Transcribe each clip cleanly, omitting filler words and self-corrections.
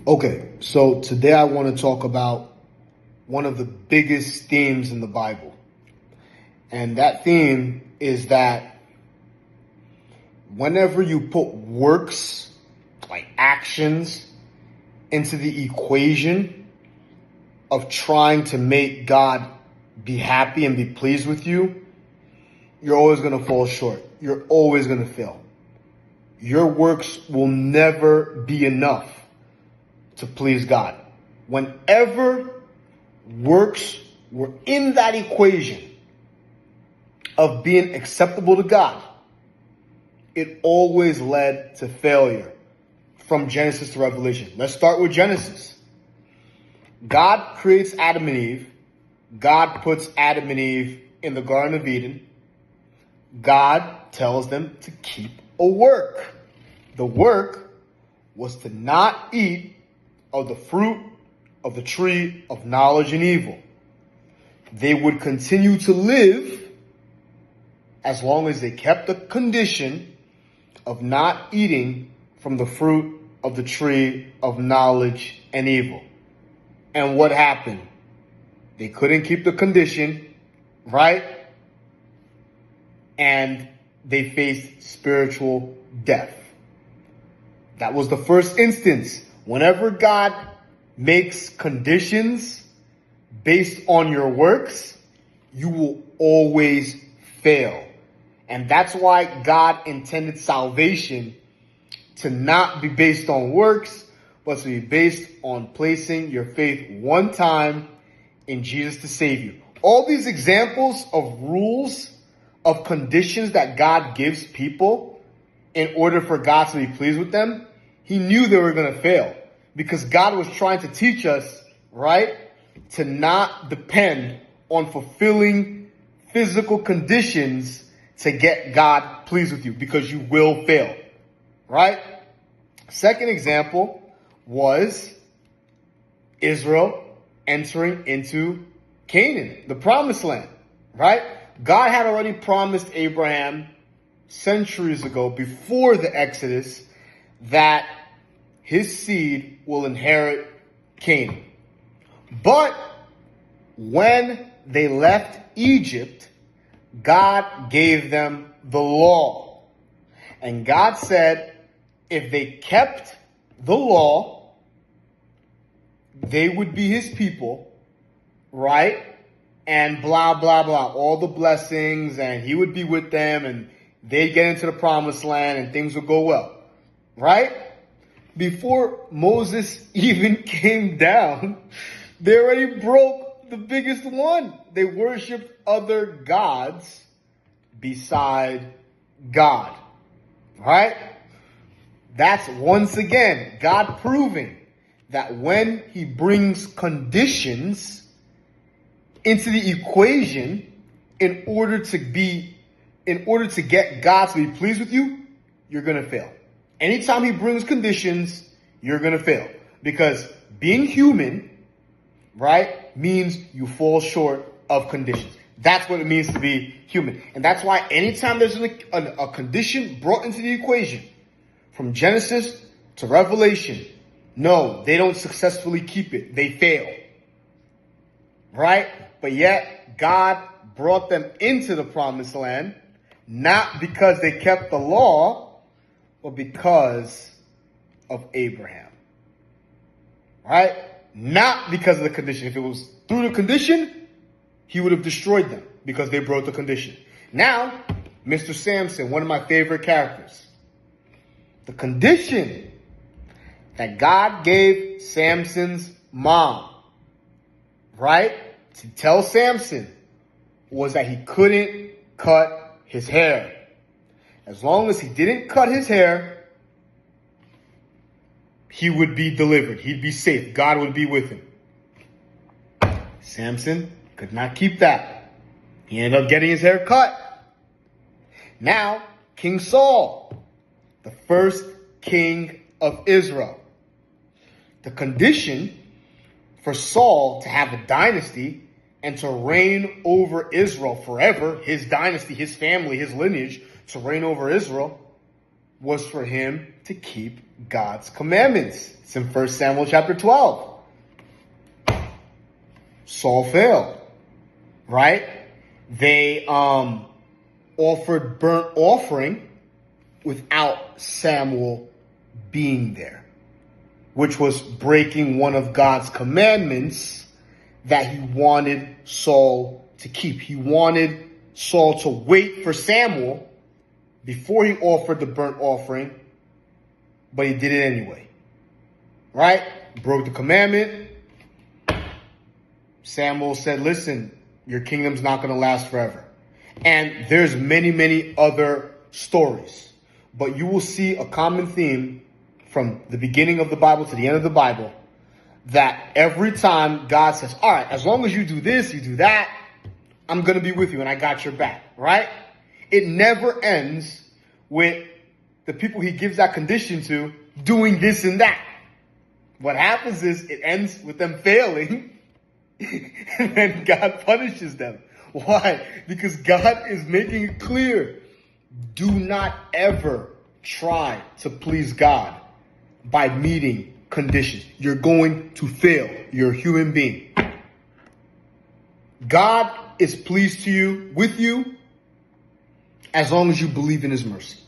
Okay, so today I want to talk about one of the biggest themes in the Bible. And that theme is that whenever you put works, like actions, into the equation of trying to make God be happy and be pleased with you, you're always going to fall short. You're always going to fail. Your works will never be enough to please God. Whenever works were in that equation of being acceptable to God, it always led to failure from Genesis to Revelation. Let's start with Genesis. God creates Adam and Eve. God puts Adam and Eve in the Garden of Eden. God tells them to keep a work. The work was to not eat of the fruit of the tree of knowledge and evil. They would continue to live as long as they kept the condition of not eating from the fruit of the tree of knowledge and evil. And what happened? They couldn't keep the condition, right? And they faced spiritual death. That was the first instance. Whenever God makes conditions based on your works, you will always fail. And that's why God intended salvation to not be based on works, but to be based on placing your faith one time in Jesus to save you. All these examples of rules, of conditions that God gives people in order for God to be pleased with them, he knew they were going to fail because God was trying to teach us, right, to not depend on fulfilling physical conditions to get God pleased with you, because you will fail, right? Second example was Israel entering into Canaan, the promised land, right? God had already promised Abraham centuries ago, before the Exodus, that his seed will inherit Canaan. But when they left Egypt, God gave them the law. And God said if they kept the law, they would be his people, right? And blah, blah, blah, all the blessings, and he would be with them, and they'd get into the promised land, and things would go well, right? Before Moses even came down, they already broke the biggest one. They worshiped other gods beside God, right? That's once again God proving that when he brings conditions into the equation in order to get God to be pleased with you, you're going to fail. Anytime he brings conditions, you're going to fail. Because being human, right, means you fall short of conditions. That's what it means to be human. And that's why anytime there's a condition brought into the equation, from Genesis to Revelation, no, they don't successfully keep it. They fail. Right? But yet, God brought them into the promised land, not because they kept the law, but because of Abraham. Right? Not because of the condition. If it was through the condition, he would have destroyed them because they broke the condition. Now, Mr. Samson, one of my favorite characters. The condition that God gave Samson's mom, right, to tell Samson was that he couldn't cut his hair. As long as he didn't cut his hair, he would be delivered. He'd be safe. God would be with him. Samson could not keep that. He ended up getting his hair cut. Now, King Saul, the first king of Israel. The condition for Saul to have a dynasty and to reign over Israel forever, his dynasty, his family, his lineage, to reign over Israel, was for him to keep God's commandments. It's in 1 Samuel chapter 12. Saul failed, right? They offered burnt offering without Samuel being there, which was breaking one of God's commandments that he wanted Saul to keep. He wanted Saul to wait for Samuel before he offered the burnt offering, but he did it anyway. Right? Broke the commandment. Samuel said, listen, your kingdom's not going to last forever. And there's many, many other stories. But you will see a common theme from the beginning of the Bible to the end of the Bible, that every time God says, all right, as long as you do this, you do that, I'm going to be with you and I got your back, right? It never ends with the people he gives that condition to doing this and that. What happens is it ends with them failing and then God punishes them. Why? Because God is making it clear. Do not ever try to please God by meeting conditions. You're going to fail. You're a human being. God is pleased with you as long as you believe in his mercy.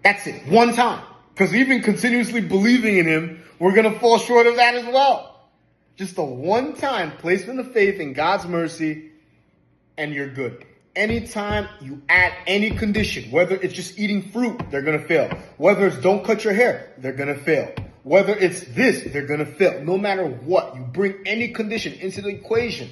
That's it. One time. Because even continuously believing in him, we're going to fall short of that as well. Just a one-time placement of faith in God's mercy, and you're good. Anytime you add any condition, whether it's just eating fruit, they're going to fail. Whether it's don't cut your hair, they're going to fail. Whether it's this, they're going to fail. No matter what, you bring any condition into the equation,